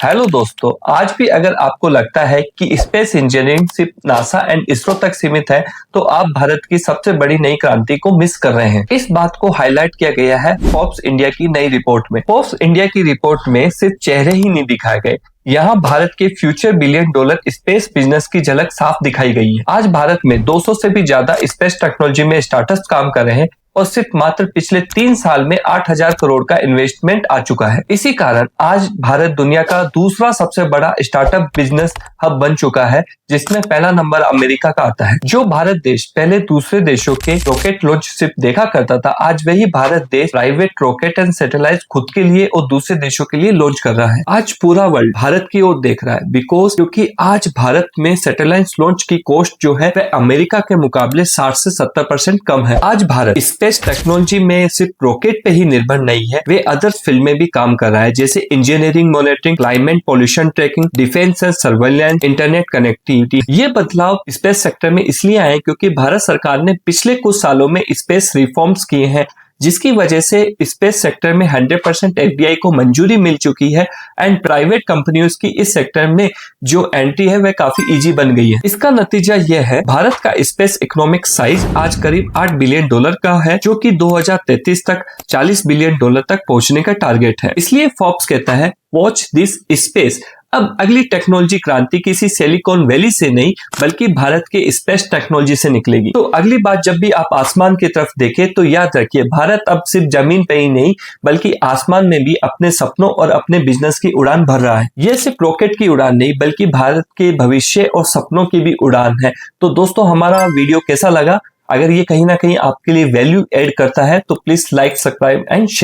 Hello दोस्तों, आज भी अगर आपको लगता है कि स्पेस इंजीनियरिंग सिर्फ नासा एंड इसरो तक सीमित है, तो आप भारत की सबसे बड़ी नई क्रांति को मिस कर रहे हैं। इस बात को हाईलाइट किया गया है फोर्ब्स इंडिया की नई रिपोर्ट में। फोर्ब्स इंडिया की रिपोर्ट में सिर्फ चेहरे ही नहीं दिखाए गए, यहाँ भारत के future billion dollar space business की झलक साफ दिखाई गई है। आज भारत में 200 से भी ज्यादा स्पेस टेक्नोलॉजी में स्टार्टअप्स काम कर रहे हैं और सिर्फ मात्र पिछले 3 साल में 8,000 करोड़ का इन्वेस्टमेंट आ चुका है। इसी कारण आज भारत दुनिया का दूसरा सबसे बड़ा स्टार्टअप बिजनेस हब बन चुका है, जिसमें पहला नंबर अमेरिका का आता है। जो भारत देश पहले दूसरे देशों के रॉकेट लॉन्च सिर्फ देखा करता था, आज वही भारत देश प्राइवेट रॉकेट एंड सैटेलाइट खुद के लिए और दूसरे देशों के लिए लॉन्च कर रहा है। आज पूरा वर्ल्ड भारत की ओर देख रहा है क्योंकि आज भारत में सैटेलाइट लॉन्च की कॉस्ट जो है वह अमेरिका के मुकाबले 60 से 70% कम है। आज भारत स्पेस टेक्नोलॉजी में सिर्फ रॉकेट पे ही निर्भर नहीं है, वे अदर फील्ड में भी काम कर रहा है, जैसे engineering, monitoring, climate pollution tracking, defence and surveillance, internet connectivity. ये बदलाव स्पेस सेक्टर में इसलिए आए क्योंकि भारत सरकार ने पिछले कुछ सालों में स्पेस रिफॉर्म्स किए हैं, जिसकी वजह से स्पेस सेक्टर में 100% एफडीआई को मंजूरी मिल चुकी है एंड प्राइवेट कंपनियों की इस सेक्टर में जो एंट्री है वह काफी इजी बन गई है। इसका नतीजा यह है, भारत का स्पेस इकोनॉमिक साइज आज करीब $8 बिलियन का है, जो कि 2033 तक $40 बिलियन तक पहुंचने का टारगेट है। इसलिए फोर्ब्स कहता है, वॉच दिस स्पेस। अब अगली टेक्नोलॉजी क्रांति किसी सिलिकॉन वैली से नहीं बल्कि भारत के स्पेस टेक्नोलॉजी से निकलेगी। तो अगली बार जब भी आप आसमान की तरफ देखें तो याद रखिए, भारत अब सिर्फ जमीन पे ही नहीं बल्कि आसमान में भी अपने सपनों और अपने बिजनेस की उड़ान भर रहा है। यह सिर्फ रॉकेट की उड़ान नहीं बल्कि भारत के भविष्य और सपनों की भी उड़ान है। तो दोस्तों, हमारा वीडियो कैसा लगा? अगर ये कहीं ना कहीं आपके लिए वैल्यू ऐड करता है तो please like, subscribe and share.